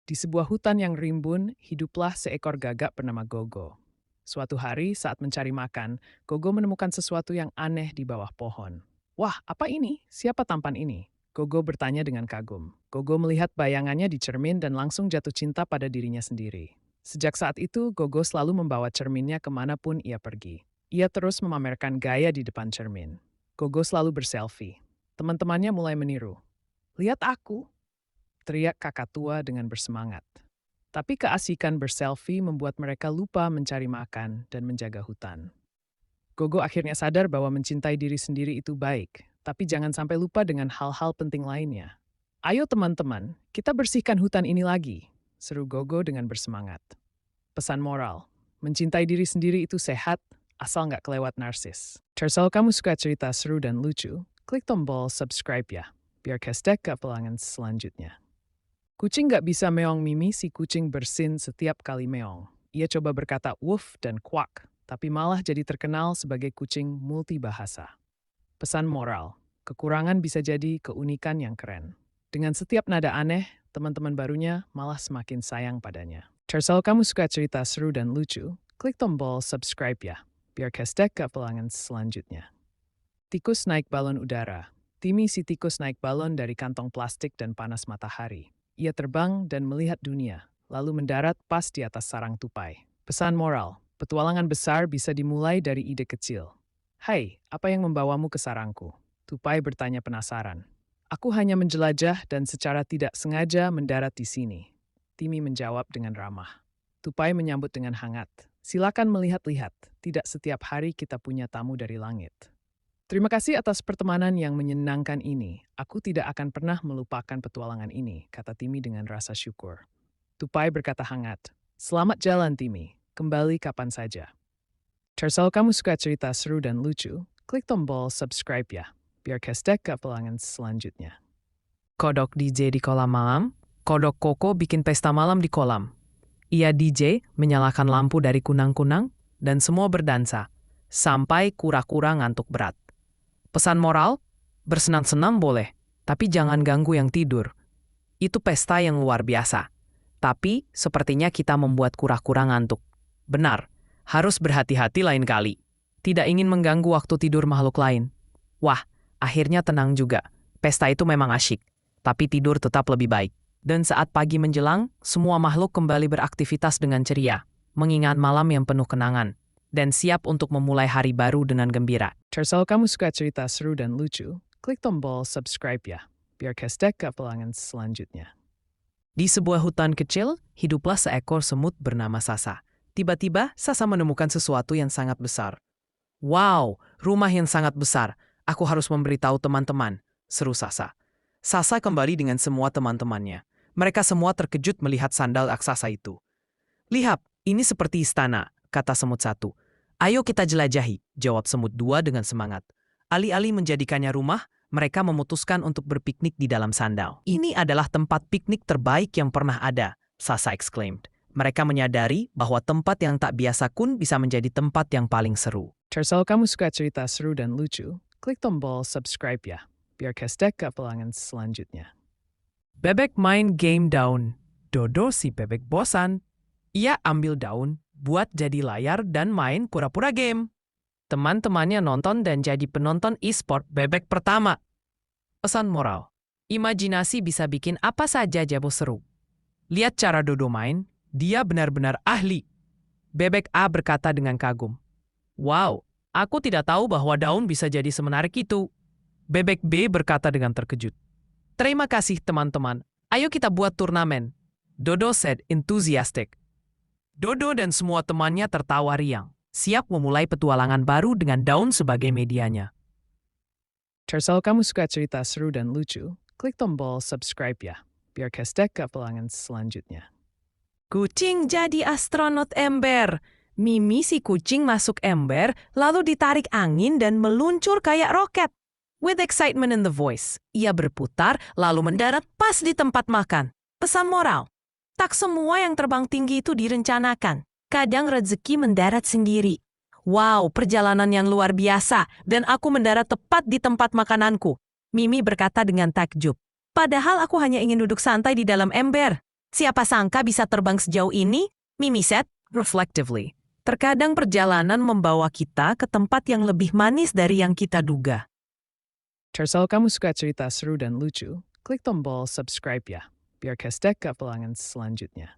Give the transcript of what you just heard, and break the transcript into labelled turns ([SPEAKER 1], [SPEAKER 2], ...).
[SPEAKER 1] Di sebuah hutan yang rimbun, hiduplah seekor gagak bernama Gogo. Suatu hari saat mencari makan, Gogo menemukan sesuatu yang aneh di bawah pohon. Wah, apa ini? Siapa tampan ini? Gogo bertanya dengan kagum. Gogo melihat bayangannya di cermin dan langsung jatuh cinta pada dirinya sendiri. Sejak saat itu, Gogo selalu membawa cerminnya kemanapun ia pergi. Ia terus memamerkan gaya di depan cermin. Gogo selalu berselfie. Teman-temannya mulai meniru. Lihat aku, teriak kakak tua dengan bersemangat. Tapi keasikan berselfie membuat mereka lupa mencari makan dan menjaga hutan. Gogo akhirnya sadar bahwa mencintai diri sendiri itu baik, tapi jangan sampai lupa dengan hal-hal penting lainnya. Ayo teman-teman, kita bersihkan hutan ini lagi, seru Gogo dengan bersemangat. Pesan moral, mencintai diri sendiri itu sehat, asal nggak kelewat narsis. Kalau kamu suka cerita seru dan lucu, klik tombol subscribe ya, biar kestek ke pelangan selanjutnya. Kucing gak bisa meong Mimi, si kucing bersin setiap kali meong. Ia coba berkata woof dan quack, tapi malah jadi terkenal sebagai kucing multibahasa. Pesan moral, kekurangan bisa jadi keunikan yang keren. Dengan setiap nada aneh, teman-teman barunya malah semakin sayang padanya. Kalau kamu suka cerita seru dan lucu, klik tombol subscribe ya, biar kestek ke pelangan selanjutnya. Tikus naik balon udara. Timmy si tikus naik balon dari kantong plastik dan panas matahari. Ia terbang dan melihat dunia, lalu mendarat pas di atas sarang tupai. Pesan moral, petualangan besar bisa dimulai dari ide kecil. Hai, apa yang membawamu ke sarangku? Tupai bertanya penasaran. Aku hanya menjelajah dan secara tidak sengaja mendarat di sini. Timmy menjawab dengan ramah. Tupai menyambut dengan hangat. Silakan melihat-lihat, tidak setiap hari kita punya tamu dari langit. Terima kasih atas pertemanan yang menyenangkan ini. Aku tidak akan pernah melupakan petualangan ini, kata Timmy dengan rasa syukur. Tupai berkata hangat, selamat jalan Timmy, kembali kapan saja. Kalau kamu suka cerita seru dan lucu, klik tombol subscribe ya, biar kestek ke pelangan selanjutnya. Kodok DJ di kolam malam, Kodok Koko bikin pesta malam di kolam. Ia DJ menyalakan lampu dari kunang-kunang dan semua berdansa, sampai kura-kura ngantuk berat. Pesan moral, bersenang-senang boleh, tapi jangan ganggu yang tidur. Itu pesta yang luar biasa. Tapi sepertinya kita membuat kura-kura ngantuk. Benar, harus berhati-hati lain kali. Tidak ingin mengganggu waktu tidur makhluk lain. Wah, akhirnya tenang juga. Pesta itu memang asyik, tapi tidur tetap lebih baik. Dan saat pagi menjelang, semua makhluk kembali beraktivitas dengan ceria, mengingat malam yang penuh kenangan, dan siap untuk memulai hari baru dengan gembira. Kalau kamu suka cerita seru dan lucu, klik tombol subscribe ya, biar kestek ke pelangan selanjutnya. Di sebuah hutan kecil, hiduplah seekor semut bernama Sasa. Tiba-tiba, Sasa menemukan sesuatu yang sangat besar. Wow, rumah yang sangat besar. Aku harus memberitahu teman-teman, seru Sasa. Sasa kembali dengan semua teman-temannya. Mereka semua terkejut melihat sandal raksasa itu. Lihat, ini seperti istana, kata semut satu. Ayo kita jelajahi, jawab semut dua dengan semangat. Alih-alih menjadikannya rumah, mereka memutuskan untuk berpiknik di dalam sandal. Ini adalah tempat piknik terbaik yang pernah ada, Sasa exclaimed. Mereka menyadari bahwa tempat yang tak biasa pun bisa menjadi tempat yang paling seru. Kalau kamu suka cerita seru dan lucu, klik tombol subscribe ya, biar kestek ke pelangan selanjutnya. Bebek main game daun. Dodo si bebek bosan. Ia ambil daun, buat jadi layar dan main pura-pura game. Teman-temannya nonton dan jadi penonton e-sport bebek pertama. Pesan moral, imajinasi bisa bikin apa saja jabo seru. Lihat cara Dodo main, dia benar-benar ahli. Bebek A berkata dengan kagum. Wow, aku tidak tahu bahwa daun bisa jadi semenarik itu. Bebek B berkata dengan terkejut. Terima kasih teman-teman, ayo kita buat turnamen. Dodo said enthusiastic. Dodo dan semua temannya tertawa riang, siap memulai petualangan baru dengan daun sebagai medianya. Kalau kamu suka cerita seru dan lucu, klik tombol subscribe ya, biar kestek ke pelangan selanjutnya. Kucing jadi astronot ember. Mimi si kucing masuk ember, lalu ditarik angin dan meluncur kayak roket. With excitement in the voice, ia berputar lalu mendarat pas di tempat makan. Pesan moral, tak semua yang terbang tinggi itu direncanakan. Kadang rezeki mendarat sendiri. Wow, perjalanan yang luar biasa, dan aku mendarat tepat di tempat makananku. Mimi berkata dengan takjub. Padahal aku hanya ingin duduk santai di dalam ember.
[SPEAKER 2] Siapa sangka bisa terbang sejauh ini? Mimi said, reflectively. Terkadang perjalanan membawa kita ke tempat yang lebih manis dari yang kita duga.
[SPEAKER 1] Kalau kamu suka cerita seru dan lucu, klik tombol subscribe ya, biar Kestek gak kehilangan selanjutnya.